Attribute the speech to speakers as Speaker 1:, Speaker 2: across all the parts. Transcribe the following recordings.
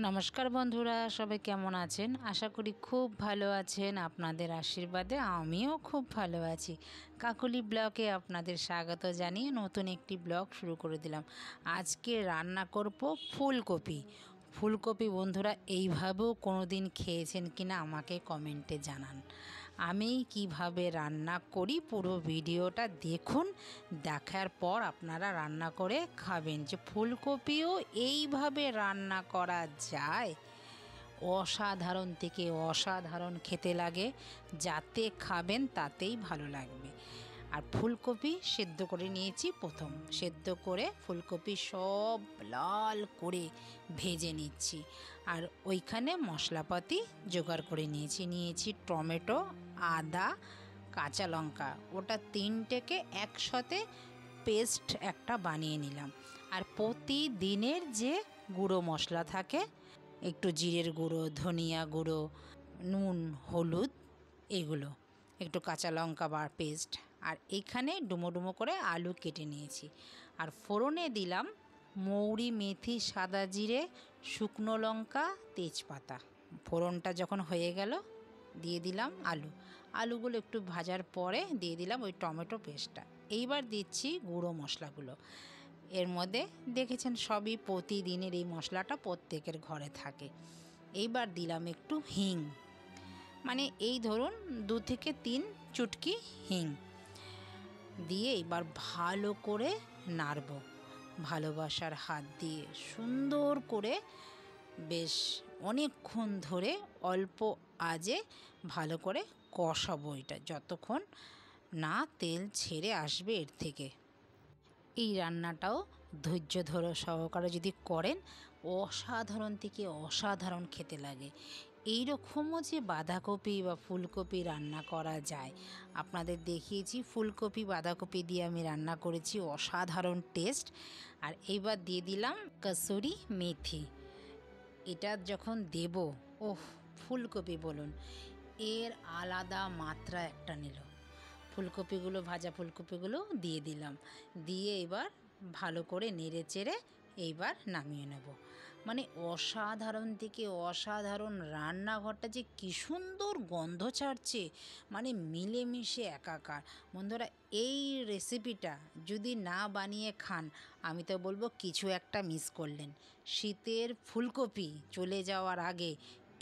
Speaker 1: নমস্কার বন্ধুরা, সবাই কেমন আছেন? আশা করি খুব ভালো আছেন। আপনাদের আশীর্বাদে আমিও খুব ভালো আছি। কাকলি ব্লগে আপনাদের স্বাগত জানিয়ে নতুন একটি ব্লগ শুরু করে দিলাম। আজকে রান্না করব ফুলকপি। ফুলকপি বন্ধুরা এইভাবেও কোনো দিন খেয়েছেন কিনা আমাকে কমেন্টে জানান। আমি কিভাবে রান্না করি পুরো ভিডিওটা দেখুন। দেখার পর আপনারা রান্না করে খাবেন যে ফুলকপিও এইভাবে রান্না করা যায়। অসাধারণ থেকে অসাধারণ খেতে লাগে, যাতে খাবেন তাতেই ভালো লাগবে। আর ফুলকপি সেদ্ধ করে নিয়েছি। প্রথম সেদ্ধ করে ফুলকপি সব লাল করে ভেজে নিচ্ছি। আর ওইখানে মশলাপাতি জোগাড় করে নিয়েছি টমেটো, আদা, কাঁচা লঙ্কা, ওটা তিনটেকে একসাথে পেস্ট একটা বানিয়ে নিলাম। আর প্রতিদিনের যে গুঁড়ো মশলা থাকে, একটু জিরের গুঁড়ো, ধনিয়া গুঁড়ো, নুন, হলুদ, এগুলো, একটু কাঁচা লঙ্কা বা পেস্ট। আর এখানে ডুমো ডুমো করে আলু কেটে নিয়েছি। আর ফোড়নে দিলাম মৌরি, মেথি, সাদা জিরে, শুকনো লঙ্কা, তেজপাতা। ফোড়নটা যখন হয়ে গেল দিয়ে দিলাম আলুগুলো একটু ভাজার পরে দিয়ে দিলাম ওই টমেটো পেস্টটা। এইবার দিচ্ছি গুঁড়ো মশলাগুলো। এর মধ্যে দেখেছেন সবই প্রতিদিনের এই মশলাটা প্রত্যেকের ঘরে থাকে। এইবার দিলাম একটু হিং, মানে এই ধরুন 2 থেকে 3 চুটকি হিং দিয়ে এবার ভালো করে নাড়ব। ভালোবাসার হাত দিয়ে সুন্দর করে বেশ অনেকক্ষণ ধরে অল্প আঁচে ভালো করে কষাবো এটা, যতক্ষণ না তেল ছেড়ে আসবে এর থেকে। এই রান্নাটাও ধৈর্য ধরে সহকারে যদি করেন অসাধারণ থেকে অসাধারণ খেতে লাগে। এই রকমও যে বাঁধাকপি বা ফুলকপি রান্না করা যায়, আপনাদের দেখিয়েছি। ফুলকপি বাঁধাকপি দিয়ে আমি রান্না করেছি, অসাধারণ টেস্ট। আর এইবার দিয়ে দিলাম কসুরি মেথি। এটা যখন দেব, ফুলকপি বলুন, এর আলাদা মাত্রা একটা নিল। ফুলকপিগুলো, ভাজা ফুলকপিগুলো দিয়ে দিলাম, দিয়ে এবার ভালো করে নেড়ে চেড়ে এইবার নামিয়ে নেব। মানে অসাধারণ থেকে অসাধারণ, রান্নাঘরটা যে কী সুন্দর গন্ধ ছাড়ছে, মানে মিলেমিশে একাকার। বন্ধুরা এই রেসিপিটা যদি না বানিয়ে খান, আমি তো বলবো কিছু একটা মিস করলেন। শীতের ফুলকপি চলে যাওয়ার আগে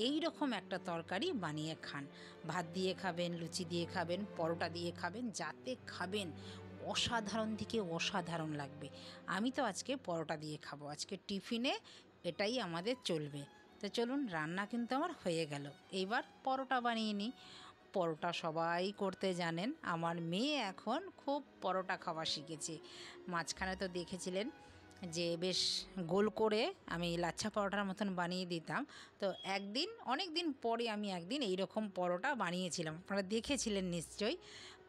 Speaker 1: এই রকম একটা তরকারি বানিয়ে খান। ভাত দিয়ে খাবেন, লুচি দিয়ে খাবেন, পরোটা দিয়ে খাবেন, যাতে খাবেন অসাধারণ থেকে অসাধারণ লাগবে। আমি তো আজকে পরোটা দিয়ে খাবো, আজকে টিফিনে এটাই আমাদের চলবে। তো চলুন, রান্না কিন্তু আমার হয়ে গেল। এইবার পরোটা বানিয়ে নিই। পরোটা সবাই করতে জানেন। আমার মেয়ে এখন খুব পরোটা খাওয়া শিখেছে। মাঝখানে তো দেখেছিলেন যে বেশ গোল করে আমি লাচ্ছা পরোটার মতন বানিয়ে দিতাম। তো অনেক দিন পরে আমি একদিন এই রকম পরোটা বানিয়েছিলাম, আপনারা দেখেছিলেন নিশ্চয়ই।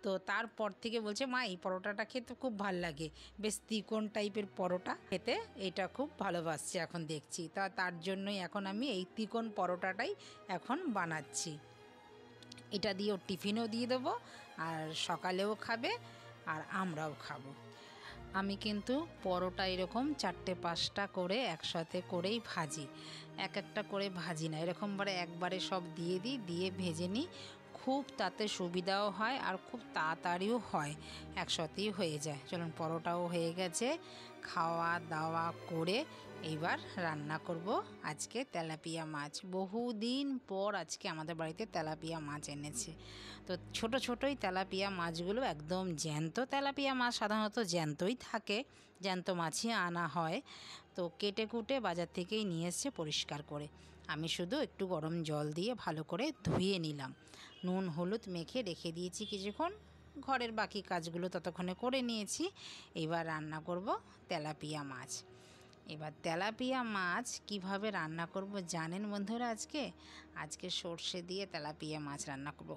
Speaker 1: তো তারপর থেকে বলছে, মা এই পরোটাটা খেতে খুব ভাল লাগে, বেশ ত্রিকোণ টাইপের পরোটা খেতে, এটা খুব ভালোবাসছে এখন দেখছি। তার জন্যই এখন আমি এই ত্রিকোণ পরোটাটাই এখন বানাচ্ছি। এটা দিয়েও টিফিনেও দিয়ে দেবো, আর সকালেও খাবে, আর আমরাও খাবো। আমি কিন্তু পরোটা এরকম 4-5টা করে একসাথে করেই ভাজি, একটা করে ভাজি না, এরকমবারে একবারে সব দিয়ে দিই, দিয়ে ভেজে নিই। খুব তাতে সুবিধাও হয় আর খুব তাড়াতাড়িও হয়, একসাথেই হয়ে যায়। চলুন, পরোটাও হয়ে গেছে। খাওয়া দাওয়া করে এইবার রান্না করব আজকে তেলাপিয়া মাছ। বহুদিন পর আজকে আমাদের বাড়িতে তেলাপিয়া মাছ এনেছে। তো ছোট ছোটোই তেলাপিয়া মাছগুলো, একদম জ্যান্ত তেলাপিয়া মাছ সাধারণত জ্যান্তই থাকে, জ্যান্ত মাছই আনা হয়। তো কেটে কুটে বাজার থেকেই নিয়ে এসছে পরিষ্কার করে। আমি শুধু একটু গরম জল দিয়ে ভালো করে ধুয়ে নিলাম, নুন হলুদ মেখে রেখে দিয়েছি কিছুক্ষণ। ঘরের বাকি কাজগুলো ততক্ষণে করে নিয়েছি। এবার রান্না করব তেলাপিয়া মাছ। এবার তেলাপিয়া মাছ কিভাবে রান্না করব জানেন বন্ধুরা? আজকে সর্ষে দিয়ে তেলাপিয়া মাছ রান্না করব।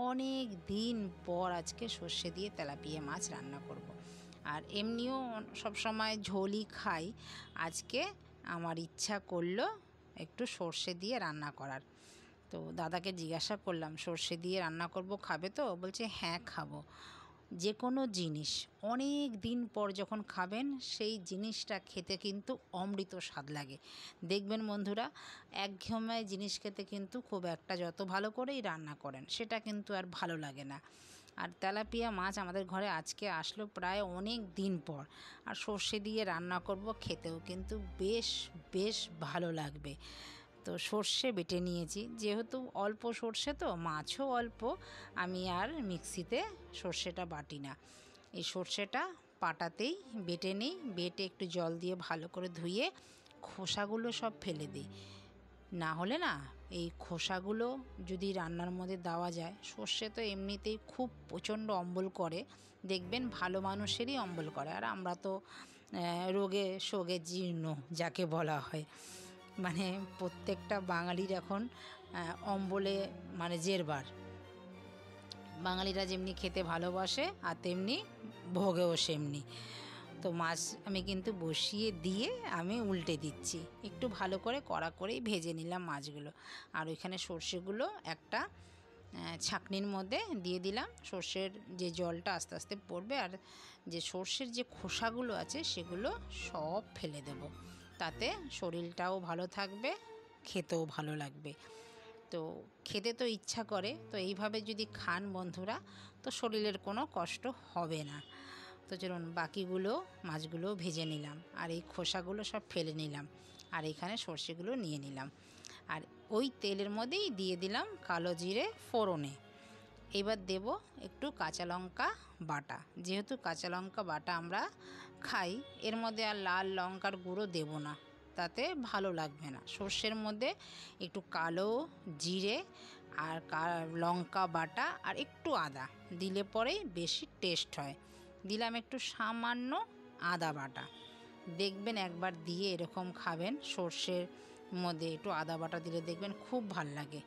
Speaker 1: অনেক দিন পর আজকে সর্ষে দিয়ে তেলাপিয়া মাছ রান্না করব। আর এমনিও সবসময় ঝোলই খাই, আজকে আমার ইচ্ছা করলো একটু সর্ষে দিয়ে রান্না করার। তো দাদাকে জিজ্ঞাসা করলাম, সর্ষে দিয়ে রান্না করব, খাবে তো? বলছে হ্যাঁ খাবো। যে কোনো জিনিস অনেক দিন পর যখন খাবেন সেই জিনিসটা খেতে কিন্তু অমৃত স্বাদ লাগে। দেখবেন বন্ধুরা, একঘেয়েমি জিনিস খেতে কিন্তু খুব একটা যত ভালো করেই রান্না করেন সেটা কিন্তু আর ভালো লাগে না। আর তেলাপিয়া মাছ আমাদের ঘরে আজকে আসলো প্রায় অনেক দিন পর, আর সর্ষে দিয়ে রান্না করব, খেতেও কিন্তু বেশ বেশ ভালো লাগবে। তো সর্ষে বেটে নিয়েছি, যেহেতু অল্প সর্ষে তো মাছও অল্প, আমি আর মিক্সিতে সর্ষেটা বাটি না, এই সর্ষেটা পাটাতেই বেটে নিই। বেটে একটু জল দিয়ে ভালো করে ধুয়ে খোসাগুলো সব ফেলে দিই। না হলে না এই খোসাগুলো যদি রান্নার মধ্যে দেওয়া যায়, সর্ষে তো এমনিতেই খুব প্রচণ্ড অম্বল করে, দেখবেন ভালো মানুষেরই অম্বল করে, আর আমরা তো রোগে শোগে জীর্ণ যাকে বলা হয়, মানে প্রত্যেকটা বাঙালির এখন অম্বলে মানে জেরবার। বাঙালিরা যেমনি খেতে ভালোবাসে আর তেমনি ভোগেও সেমনি। তো মাছ আমি কিন্তু বসিয়ে দিয়ে আমি উল্টে দিচ্ছি, একটু ভালো করে কড়া করেই ভেজে নিলাম মাছগুলো। আর ওইখানে সর্ষেগুলো একটা ছাঁকনির মধ্যে দিয়ে দিলাম, সর্ষের যে জলটা আস্তে আস্তে পড়বে, আর যে সর্ষের যে খোসাগুলো আছে সেগুলো সব ফেলে দেব, তাতে শরীরটাও ভালো থাকবে, খেতেও ভালো লাগবে। তো খেতে তো ইচ্ছা করে, তো এইভাবে যদি খান বন্ধুরা তো শরীরের কোনো কষ্ট হবে না। তো চলুন বাকিগুলো মাছগুলো ভেজে নিলাম, আর এই খোসাগুলো সব ফেলে নিলাম, আর এখানে সর্ষেগুলো নিয়ে নিলাম, আর ওই তেলের মধ্যেই দিয়ে দিলাম কালো জিরে ফোড়নে। এবার দেব একটু কাঁচা লঙ্কা বাটা, যেহেতু কাঁচা লঙ্কা বাটা আমরা খাই, এর মধ্যে আর লাল লঙ্কার গুঁড়ো দেব না, তাতে ভালো লাগবে না। সর্ষের মধ্যে একটু কালো জিরে আর লঙ্কা বাটা আর একটু আদা দিলে পরেই বেশি টেস্ট হয়। দিলাম একটু সামান্য আদা বাটা, দেখবেন একবার দিয়ে এরকম খাবেন, সর্ষের মধ্যে একটু আদা বাটা দিলে দেখবেন খুব ভাল লাগে।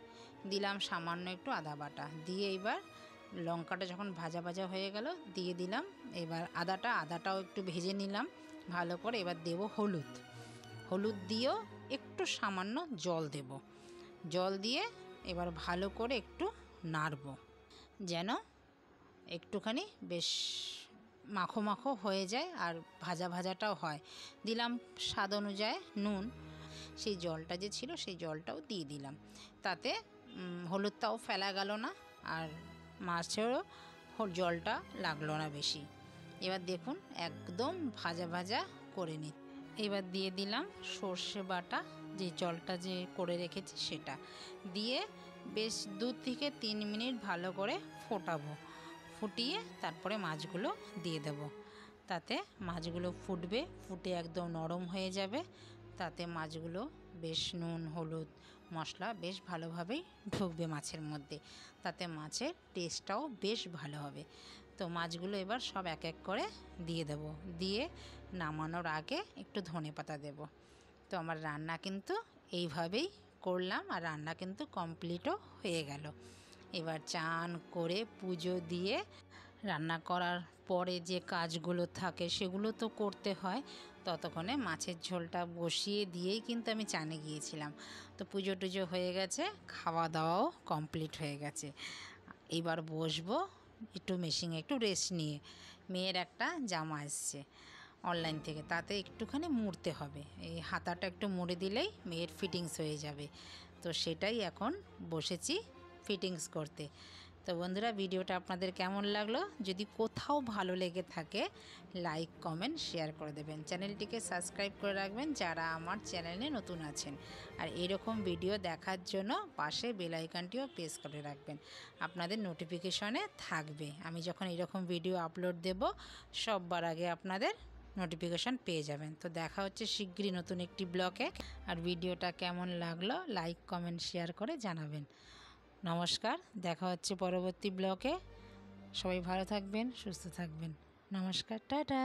Speaker 1: দিলাম সামান্য একটু আদা বাটা দিয়ে, এবার লঙ্কাটা যখন ভাজা ভাজা হয়ে গেল দিয়ে দিলাম এবার আদাটাও একটু ভেজে নিলাম ভালো করে। এবার দেব হলুদ দিয়েও একটু সামান্য জল দেব, জল দিয়ে এবার ভালো করে একটু নাড়ব, যেন একটুখানি বেশ মাখো মাখো হয়ে যায় আর ভাজা ভাজাটাও হয়। দিলাম স্বাদ অনুযায়ী নুন, সেই জলটা যে ছিল সেই জলটাও দিয়ে দিলাম, তাতে হলুদটাও ফেলা গেল না আর মাছেরও জলটা লাগলো না বেশি। এবার দেখুন একদম ভাজা ভাজা করে নিই। এবার দিয়ে দিলাম সর্ষে বাটা, যে জলটা যে করে রেখেছি সেটা দিয়ে বেশ 2 থেকে 3 মিনিট ভালো করে ফোটাবো, ফুটিয়ে তারপরে মাছগুলো দিয়ে দেব, তাতে মাছগুলো ফুটবে, ফুটে একদম নরম হয়ে যাবে, তাতে মাছগুলো বেশ নুন হলুদ মশলা বেশ ভালোভাবেই ঢুকবে মাছের মধ্যে, তাতে মাছের টেস্টটাও বেশ ভালো হবে। তো মাছগুলো এবার সব এক এক করে দিয়ে দেব, দিয়ে নামানোর আগে একটু ধনেপাতা দেব। তো আমার রান্না কিন্তু এইভাবেই করলাম, আর রান্না কিন্তু কমপ্লিটও হয়ে গেল। এবার চান করে পুজো দিয়ে রান্না করার পরে যে কাজগুলো থাকে সেগুলো তো করতে হয়, ততক্ষণে মাছের ঝোলটা বসিয়ে দিয়েই কিন্তু আমি চানে গিয়েছিলাম। তো পুজো টুজো হয়ে গেছে, খাওয়া দাওয়াও কমপ্লিট হয়ে গেছে, এবার বসবো একটু মেশিনে একটু রেস্ট নিয়ে। মেয়ের একটা জামা এসছে অনলাইন থেকে, তাতে একটুখানি মুড়তে হবে, এই হাতাটা একটু মুড়ে দিলেই মেয়ের ফিটিংস হয়ে যাবে, তো সেটাই এখন বসেছি ফিটিংস করতে। তো বন্ধুরা ভিডিওটা আপনাদের কেমন লাগলো, যদি কোথাও ভালো লেগে থাকে লাইক কমেন্ট শেয়ার করে দেবেন, চ্যানেলটিকে সাবস্ক্রাইব করে রাখবেন যারা আমার চ্যানেলে নতুন আছেন, আর এরকম ভিডিও দেখার জন্য পাশে বেল আইকনটিও প্রেস করে রাখবেন, আপনাদের নোটিফিকেশনে থাকবে, আমি যখন এরকম ভিডিও আপলোড দেব সববার আগে আপনাদের নোটিফিকেশান পেয়ে যাবেন। তো দেখা হচ্ছে শিগগিরই নতুন একটি ব্লগে, আর ভিডিওটা কেমন লাগলো লাইক কমেন্ট শেয়ার করে জানাবেন। নমস্কার, দেখা হচ্ছে পরবর্তী ব্লগে, সবাই ভালো থাকবেন সুস্থ থাকবেন, নমস্কার, টাটা।